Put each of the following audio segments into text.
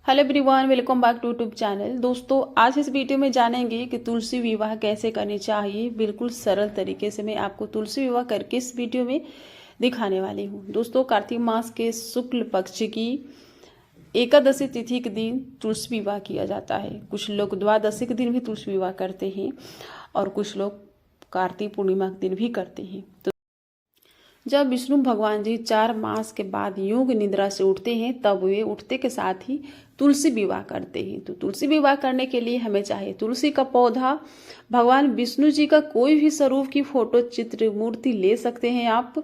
Hello everyone, welcome back to YouTube channel. दोस्तों, आज इस वीडियो में जानेंगे कि तुलसी विवाह कैसे करनी चाहिए। बिल्कुल सरल तरीके से मैं आपको तुलसी विवाह करके इस वीडियो में दिखाने वाली हूँ। दोस्तों, कार्तिक मास के शुक्ल पक्ष की एकादशी तिथि के दिन तुलसी विवाह किया जाता है। कुछ लोग द्वादशी के दिन भी तुलसी विवाह करते हैं और कुछ लोग कार्तिक पूर्णिमा के दिन भी करते हैं। जब विष्णु भगवान जी 4 मास के बाद योग निद्रा से उठते हैं, तब वे उठते के साथ ही तुलसी विवाह करते हैं। तो तुलसी विवाह करने के लिए हमें चाहिए तुलसी का पौधा, भगवान विष्णु जी का कोई भी स्वरूप की फोटो, चित्र, मूर्ति ले सकते हैं आप।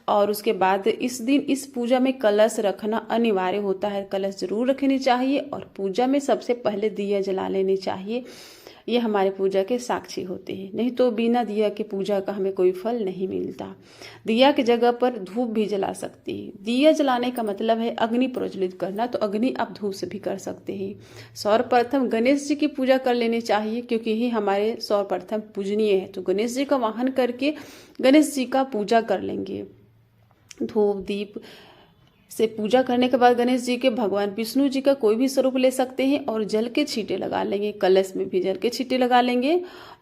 और उसके बाद इस दिन इस पूजा में कलश रखना अनिवार्य होता है। कलश जरूर रखनी चाहिए और पूजा में सबसे पहले दिया जला लेनी चाहिए। ये हमारे पूजा के साक्षी होते हैं। नहीं तो बिना दिया के पूजा का हमें कोई फल नहीं मिलता। दिया की जगह पर धूप भी जला सकती है। दिया जलाने का मतलब है अग्नि प्रज्वलित करना, तो अग्नि आप धूप से भी कर सकते हैं। सर्वप्रथम गणेश जी की पूजा कर लेनी चाहिए, क्योंकि ये हमारे सर्वप्रथम पूजनीय है। तो गणेश जी का वाहन करके गणेश जी का पूजा कर लेंगे। धूप दीप से पूजा करने के बाद गणेश जी के भगवान विष्णु जी का कोई भी स्वरूप ले सकते हैं और जल के छींटे लगा लेंगे। कलश में भी जल के छींटे लगा लेंगे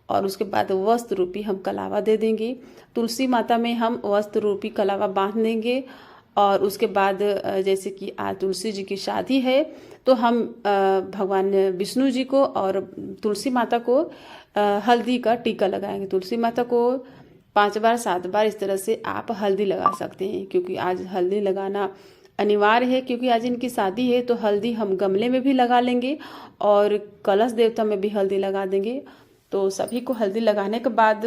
और उसके बाद वस्त्र रूपी हम कलावा दे देंगे। तुलसी माता में हम वस्त्र रूपी कलावा बांध देंगे। और उसके बाद जैसे कि आज तुलसी जी की शादी है, तो हम भगवान विष्णु जी को और तुलसी माता को हल्दी का टीका लगाएंगे। तुलसी माता को 5 बार 7 बार इस तरह से आप हल्दी लगा सकते हैं, क्योंकि आज हल्दी लगाना अनिवार्य है। क्योंकि आज इनकी शादी है, तो हल्दी हम गमले में भी लगा लेंगे और कलश देवता में भी हल्दी लगा देंगे। तो सभी को हल्दी लगाने के बाद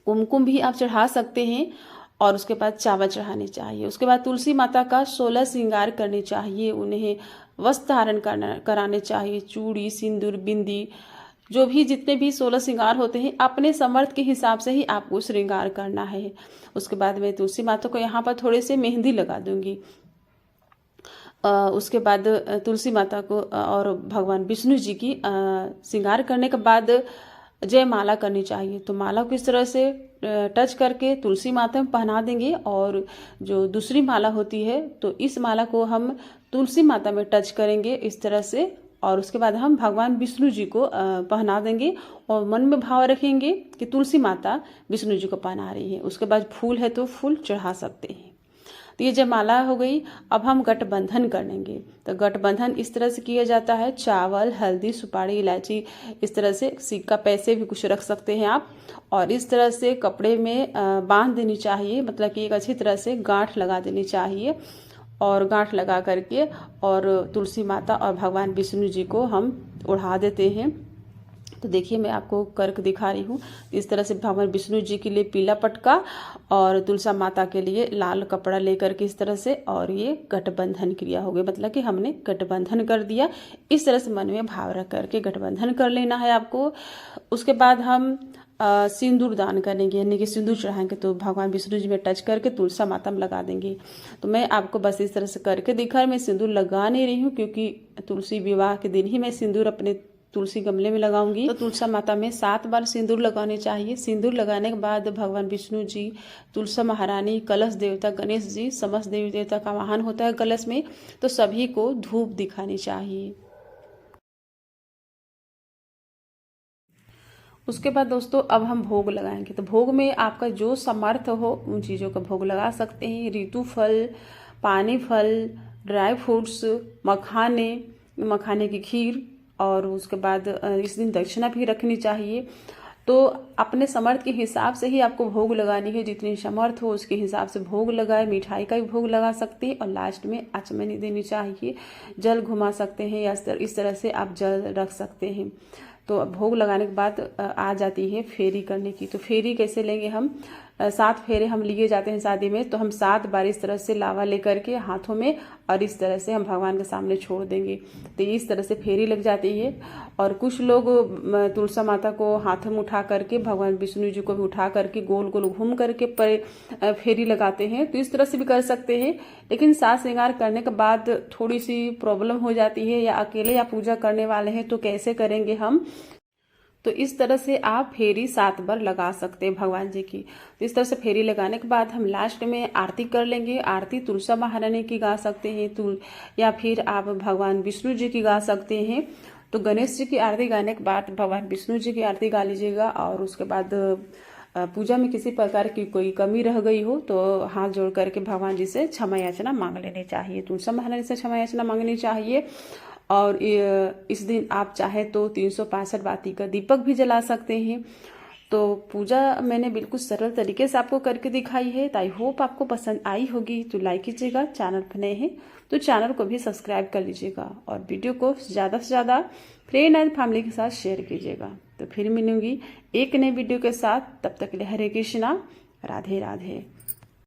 कुमकुम भी आप चढ़ा सकते हैं और उसके बाद चावल चढ़ानी चाहिए। उसके बाद तुलसी माता का 16 श्रृंगार करनी चाहिए। उन्हें वस्त्र धारण कराने चाहिए। चूड़ी, सिंदूर, बिंदी, जो भी जितने भी 16 श्रृंगार होते हैं, अपने समर्थ के हिसाब से ही आपको श्रृंगार करना है। उसके बाद मैं तुलसी माता को यहाँ पर थोड़े से मेहंदी लगा दूंगी। उसके बाद तुलसी माता को और भगवान विष्णु जी की श्रृंगार करने के बाद जय माला करनी चाहिए। तो माला को इस तरह से टच करके तुलसी माता में पहना देंगे। और जो दूसरी माला होती है, तो इस माला को हम तुलसी माता में टच करेंगे इस तरह से। और उसके बाद हम भगवान विष्णु जी को पहना देंगे और मन में भाव रखेंगे कि तुलसी माता विष्णु जी को पहना रही है। उसके बाद फूल है तो फूल चढ़ा सकते हैं। तो ये जब माला हो गई, अब हम गठबंधन करेंगे। तो गठबंधन इस तरह से किया जाता है। चावल, हल्दी, सुपारी, इलायची, इस तरह से सिक्का, पैसे भी कुछ रख सकते हैं आप। और इस तरह से कपड़े में बांध देनी चाहिए, मतलब कि एक अच्छी तरह से गांठ लगा देनी चाहिए। और गांठ लगा करके और तुलसी माता और भगवान विष्णु जी को हम उड़ा देते हैं। तो देखिए, मैं आपको करके दिखा रही हूँ। इस तरह से भगवान विष्णु जी के लिए पीला पटका और तुलसी माता के लिए लाल कपड़ा लेकर के इस तरह से, और ये गठबंधन क्रिया हो गई, मतलब कि हमने गठबंधन कर दिया। इस तरह से मन में भाव रख करके गठबंधन कर लेना है आपको। उसके बाद हम सिंदूर दान करेंगे, यानी कि सिंदूर चढ़ाएंगे। तो भगवान विष्णु जी में टच करके तुलसी माता में लगा देंगे। तो मैं आपको बस इस तरह से करके दिखा। मैं सिंदूर लगा नहीं रही हूँ, क्योंकि तुलसी विवाह के दिन ही मैं सिंदूर अपने तुलसी गमले में लगाऊंगी। तो तुलसी माता में 7 बार सिंदूर लगाने चाहिए। सिंदूर लगाने के बाद भगवान विष्णु जी, तुलसी महारानी, कलश देवता गणेश जी, समस्त देवी देवता का वाहन होता है कलश में, तो सभी को धूप दिखानी चाहिए। उसके बाद दोस्तों, अब हम भोग लगाएंगे। तो भोग में आपका जो समर्थ हो उन चीज़ों का भोग लगा सकते हैं। ऋतु फल, पानी फल, ड्राई फ्रूट्स, मखाने की खीर। और उसके बाद इस दिन दक्षिणा भी रखनी चाहिए। तो अपने समर्थ के हिसाब से ही आपको भोग लगानी है। जितनी समर्थ हो उसके हिसाब से भोग लगाए। मिठाई का भी भोग लगा सकते हैं और लास्ट में आचमनी देनी चाहिए। जल घुमा सकते हैं या इस तरह से आप जल रख सकते हैं। तो भोग लगाने के बाद आ जाती है फेरी करने की। तो फेरी कैसे लेंगे हम? 7 फेरे हम लिए जाते हैं शादी में। तो हम 7 बार इस तरह से लावा लेकर के हाथों में और इस तरह से हम भगवान के सामने छोड़ देंगे। तो इस तरह से फेरी लग जाती है। और कुछ लोग तुलसी माता को हाथों में उठा करके, भगवान विष्णु जी को भी उठा करके गोल गोल घूम करके फेरी लगाते हैं। तो इस तरह से भी कर सकते हैं। लेकिन साज श्रृंगार करने के बाद थोड़ी सी प्रॉब्लम हो जाती है, या अकेले या पूजा करने वाले हैं तो कैसे करेंगे हम? तो इस तरह से आप फेरी 7 बार लगा सकते हैं भगवान जी की। तो इस तरह से फेरी लगाने के बाद हम लास्ट में आरती कर लेंगे। आरती तुलसा महारानी की गा सकते हैं या फिर आप भगवान विष्णु जी की गा सकते हैं। तो गणेश जी की आरती गाने के बाद भगवान विष्णु जी की आरती गा लीजिएगा। और उसके बाद पूजा में किसी प्रकार की कोई कमी रह गई हो तो हाथ जोड़ करके भगवान जी से क्षमा याचना मांग लेनी चाहिए, तुलसा महारानी से क्षमा याचना मांगनी चाहिए। और इस दिन आप चाहे तो 365 बाती का दीपक भी जला सकते हैं। तो पूजा मैंने बिल्कुल सरल तरीके से आपको करके दिखाई है। तो आई होप आपको पसंद आई होगी। तो लाइक कीजिएगा, चैनल पर नए हैं तो चैनल को भी सब्सक्राइब कर लीजिएगा और वीडियो को ज़्यादा से ज़्यादा फ्रेंड एंड फैमिली के साथ शेयर कीजिएगा। तो फिर मिलूंगी एक नए वीडियो के साथ, तब तक के लिए हरे कृष्णा, राधे राधे।